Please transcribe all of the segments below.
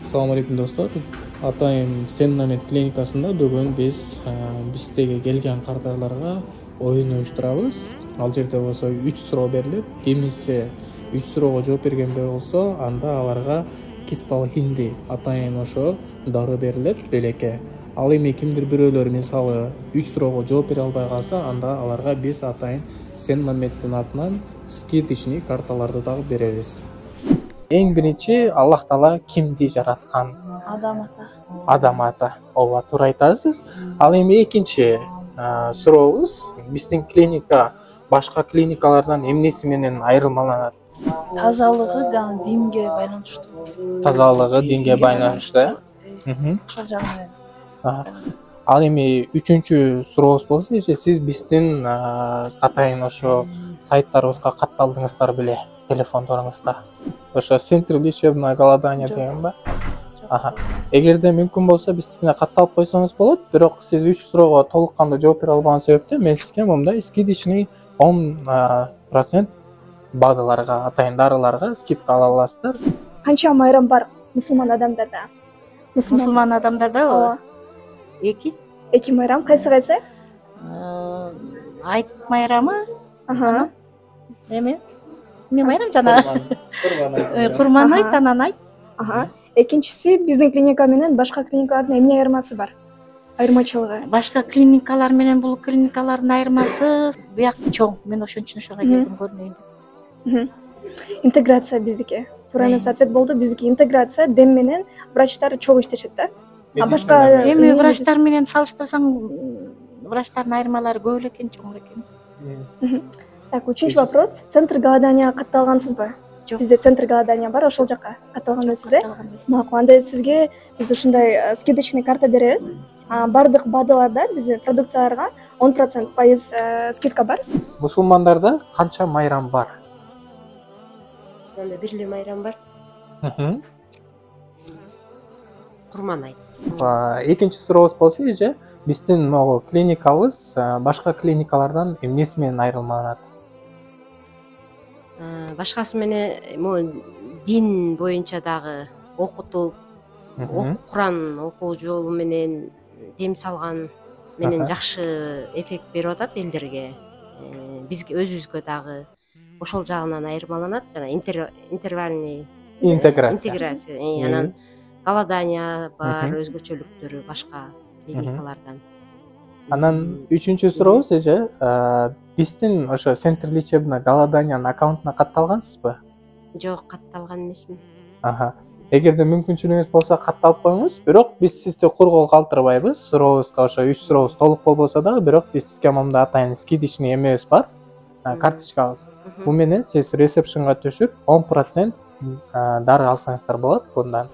Assalamu alaikum достор. Атайым Сеннамет клиникасында бүгін біз биздеги келген кардарларга оюн уюштурабыз. Ал жерде болсо 3 суроо берилет. Кимиси 3 суроого жооп берген болсо, анда аларга кистал хинди атайын ошо дары берилет белекке. Ал эми кимдир бирөөлөр мисалы 3 суроого жооп бере албай калса, анда аларга биз атайын Сеннаметтин атынан скидочный карталарды дагы беребиз. Эң биринчи Аллах Таала кимди жараткан? Адам ата. Ооба, туура айтасыз. Ал эми экинчи сурообуз, биздин клиника башка клиникалардан эмнеси менен айырмаланат? Тазалыгы да динге байланыштуу. Тазалыгы динге байланыштуу, э? Ошол жагынан. Ал эми үчүнчү сурообуз болсо, сиз биздин атайын ошо сайттарыбызга катталдыңыздар беле, телефондоруңузда? Ошо центр лечебное голодание деген ба? Эгерде мүмкүн болсо биздикине катталып койсоңуз болот, бирок сиз 3 суроого толук кандуу жооп бере албаган себептен мен сизге мындай скидочный 10% БАДыларга, атайын дарыларга скидка ала аласыздар. Канча майрам бар мусулман адамдарда? Мусулман адамдарда эки майрам, кайсы? Айт майрамы, эме майрам жана курман айт, анан айт. Экинчиси биздин клиника менен башка клиникалардын эмне айырмасы бар? Айырмачылыгы? Башка клиникалар менен бул клиникалардын айырмасы бияк чоң. Мен ошон үчүн ошого келдим көрүнөйүн. Интеграция биздики. Туура эмес ответ болду. Биздики интеграция, дем менен врачтар чогуу иштешет да. А башка эми врачтар менен салыштырсаң, врачтардын айырмалары көп эле экен, чоң экен. Так, үчүнчү вопрос. Центр голодания катталгансызбы? Бизде центр голодания бар, ошол жакка катталганбысыз, э? Макул, анда сизге биз ушундай скидочный карта беребиз. Бардык БАДыларда биздин продукцияларга 10% скидка бар. Мусулмандарда канча майрам бар? Анда бир эле майрам бар. Курман айт. Экинчи сурообуз болсо, биздин могу клиникабыз башка клиникалардан эмнеси менен айырмаланат? Башкасы менен дин боюнча дагы окутуп, Куран окуу жолу менен дем салган менен жакшы эффект берип атат элдерге. Бизге өзүбүзгө дагы ошол жагынан айырмаланат, жана интервальный интеграция. Анан голодание бар, өзгөчөлүктөрү башка клиникалардан. Анан үчүнчү сурообуз биздин ошо центр лечебное голоданиянын аккаунтуна катталгансызбы? Жок, катталган эмесмин. Эгерде мүмкүнчүлүгүңүз болсо катталып коюңуз, бирок биз сизди кургол калтырбайбыз. Сурообузга ошо 3 сурообуз толук болбосо дагы, бирок биз сизге момундай атайын скидочный эмебиз бар, карточкабыз. Бу менен сиз ресепшнга түшүп 10% дары алсаңыздар болот bundan.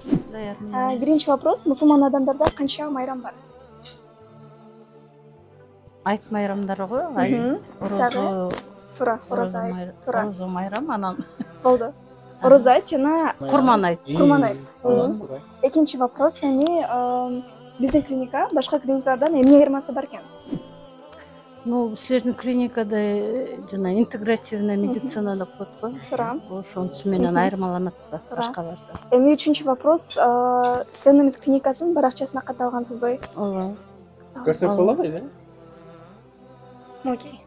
Биринчи вопрос. Мусулман адамдарда канча майрам бар? Айт майрамдары го, Орозо айт. Орозо майрам, анан Болду. Орозо айт жана курман айт. Экинчи вопрос. Эми биздин клиника башка клиникалардан эмне айырмасы бар экен? Силердин клиникада жана интегративная медицина деп коет го. Туура. Ошонусу менен айырмаланат да башкалардан. Эми үчүнчү вопрос. Сеннамет клиникасынын баракчасына катталгансызбы? Ооба. Көрсөк болобу, э? Окей.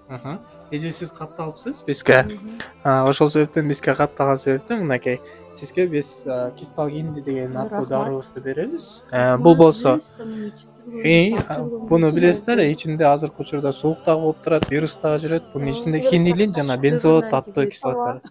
Сиз катталыпсыз бизге. Ошол себептен бизге катталган себептен мынакей сизге биз кистал хинди деген аттуу дарыбызды беребиз. Бул болсо буну билесиздер, ичинде азыркы учурда суук дагы болуп турат, вирус дагы жүрөт. Бунун ичинде хинилин жана бензоат аттуу кислоталар.